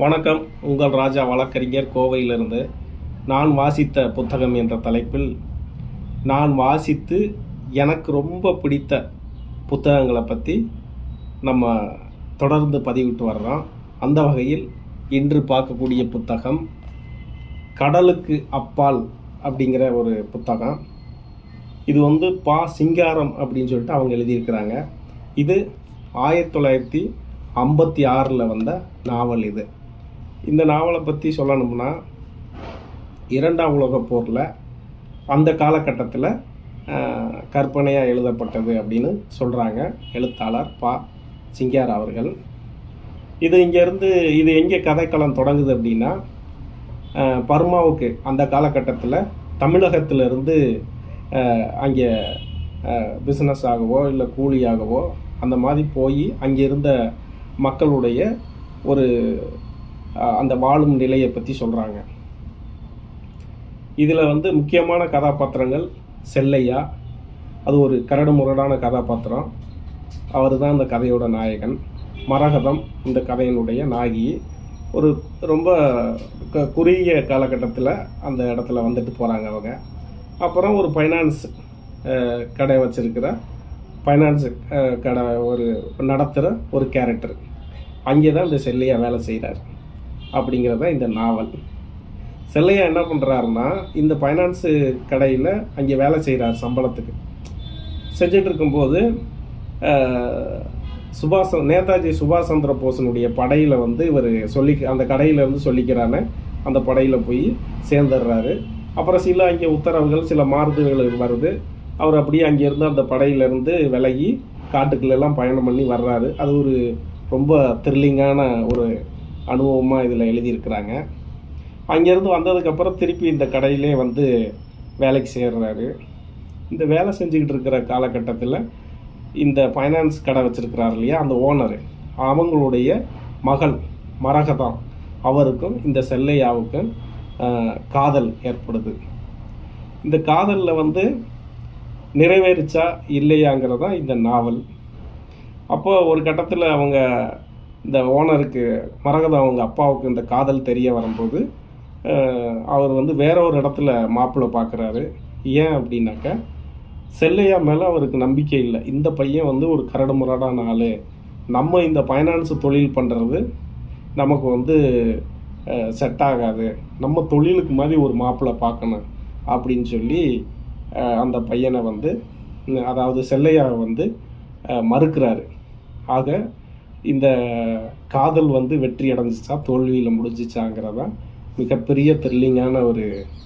வணக்கம். உங்கள் ராஜா வழக்கறிஞர் கோவையிலிருந்து. நான் வாசித்த புத்தகம் என்ற தலைப்பில் நான் வாசித்து எனக்கு ரொம்ப பிடித்த புத்தகங்களை பற்றி நம்ம தொடர்ந்து பதிவிட்டு வர்றோம். அந்த வகையில் இன்று பார்க்கக்கூடிய புத்தகம் கடலுக்கு அப்பால் அப்படிங்கிற ஒரு புத்தகம். இது பா. சிங்காரம் அப்படின்னு சொல்லிட்டு அவங்க எழுதியிருக்கிறாங்க. இது 1956 வந்த நாவல். இந்த நாவலை பற்றி சொல்லணும்னா, இரண்டாம் உலகப் போரில் அந்த காலகட்டத்தில் கற்பனையாக எழுதப்பட்டது அப்படின்னு சொல்கிறாங்க எழுத்தாளர் பா. சிங்காரம் அவர்கள். இது எங்கே கதைக்களம் தொடங்குது அப்படின்னா, பர்மாவுக்கு அந்த காலகட்டத்தில் தமிழகத்திலிருந்து அங்கே பிஸ்னஸ் ஆகவோ இல்லை கூலியாகவோ அந்த மாதிரி போய் அங்கே இருந்த மக்களுடைய அந்த வாழும் நிலையை பற்றி சொல்கிறாங்க. இதில் முக்கியமான கதாபாத்திரங்கள் செல்லையா. அது ஒரு கரடு முரடான கதாபாத்திரம். அவர் தான் இந்த கதையோட நாயகன். மரகதம் இந்த கதையினுடைய நாயகி. ஒரு ரொம்ப குறுகிய காலகட்டத்தில் அந்த இடத்துல வந்துட்டு போகிறாங்க அவங்க. அப்புறம் ஒரு ஃபைனான்ஸ் கடை வச்சிருக்கிற ஃபைனான்ஸ் கடை நடத்துகிற ஒரு கேரக்டர். அங்கே தான் இந்த செல்லையா வேலை செய்கிறார் அப்படிங்கிறத இந்த நாவல். செல்லையா என்ன பண்ணுறாருன்னா, இந்த ஃபைனான்ஸு கடையில் அங்கே வேலை செய்கிறார் சம்பளத்துக்கு. செஞ்சுட்டு இருக்கும்போது நேதாஜி சுபாஷ் சந்திர போஸனுடைய படையில் இவர் அந்த கடையில் சொல்லிக்கிறான அந்த படையில் போய் சேர்ந்துடுறாரு. அப்புறம் சில அங்கே உத்தரவுகள், சில மாறுதல்கள் வருது. அவர் அப்படியே அங்கேருந்து அந்த படையிலேருந்து விலகி காட்டுக்குள்ளெல்லாம் பயணம் பண்ணி வர்றாரு. அது ஒரு ரொம்ப த்ரில்லிங்கான ஒரு அனுபவமாக இதில் எழுதியிருக்கிறாங்க. அங்கேருந்து வந்ததுக்கப்புறம் திருப்பி இந்த கடையிலே வேலைக்கு சேர்றாரு. இந்த வேலை செஞ்சுக்கிட்டு இருக்கிற காலகட்டத்தில் இந்த ஃபைனான்ஸ் கடை வச்சுருக்கிறார் இல்லையா, அந்த ஓனர், அவங்களுடைய மகள் மரகதம், அவருக்கும் இந்த செல்லையாவுக்கும் காதல் ஏற்படுது. இந்த காதலில் நிறைவேறிச்சா இல்லையாங்கிறதான் இந்த நாவல். அப்போ ஒரு கட்டத்தில் அவங்க இந்த ஓனருக்கு மரகதம் அவங்க அப்பாவுக்கு இந்த காதல் தெரிய வரும்போது அவர் வேற ஒரு இடத்துல மாப்பிள்ளை பார்க்குறாரு. ஏன் அப்படின்னாக்கா, செல்லையா மேலே அவருக்கு நம்பிக்கை இல்லை. இந்த பையன் ஒரு கரடு முரடான ஆள், நம்ம இந்த ஃபைனான்ஸ் தொழில் பண்ணுறது நமக்கு செட் ஆகாது, நம்ம தொழிலுக்கு மாதிரி ஒரு மாப்பிள்ளை பார்க்கணும் அப்படின்னு சொல்லி அந்த பையனை அதாவது செல்லையாவை மறுக்கிறாரு. ஆக இந்த காதல் வெற்றி அடைஞ்சிச்சா தோல்வியில் முடிஞ்சிச்சாங்கிறதான் மிகப்பெரிய த்ரில்லிங்கான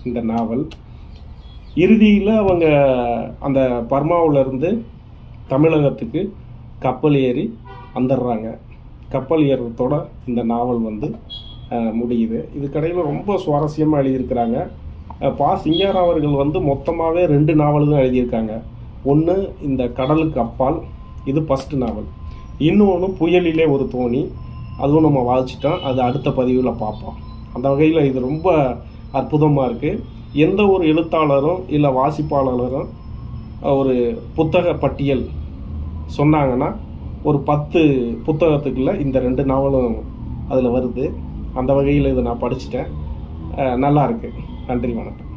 இந்த நாவல். இறுதியில் அவங்க அந்த பர்மாவிலேருந்து தமிழகத்துக்கு கப்பல் ஏறி வந்துடுறாங்க. கப்பல் ஏறுறதோட இந்த நாவல் முடியுது. இதுக்கடையில் ரொம்ப சுவாரஸ்யமாக எழுதியிருக்கிறாங்க. பா. சிங்காரம் அவர்கள் மொத்தமாகவே 2 நாவல் தான் எழுதியிருக்காங்க. ஒன்று இந்த கடலுக்கு அப்பால், இது ஃபஸ்ட்டு நாவல். இன்னொன்று புயலிலே ஒரு தோணி, அதுவும் நம்ம வாசிச்சிட்டோம். அது அடுத்த பதிவில் பார்ப்போம். அந்த வகையில் இது ரொம்ப அற்புதமாக இருக்குது. எந்த ஒரு எழுத்தாளரும் இல்லை வாசிப்பாளரும் ஒரு புத்தக பட்டியல் சொன்னாங்கன்னா ஒரு 10 புத்தகத்துக்குள்ளே இந்த 2 நாவலும் அதில் வருது. அந்த வகையில் இதை நான் படிச்சுட்டேன். நல்லா இருக்குது. நன்றி, வணக்கம்.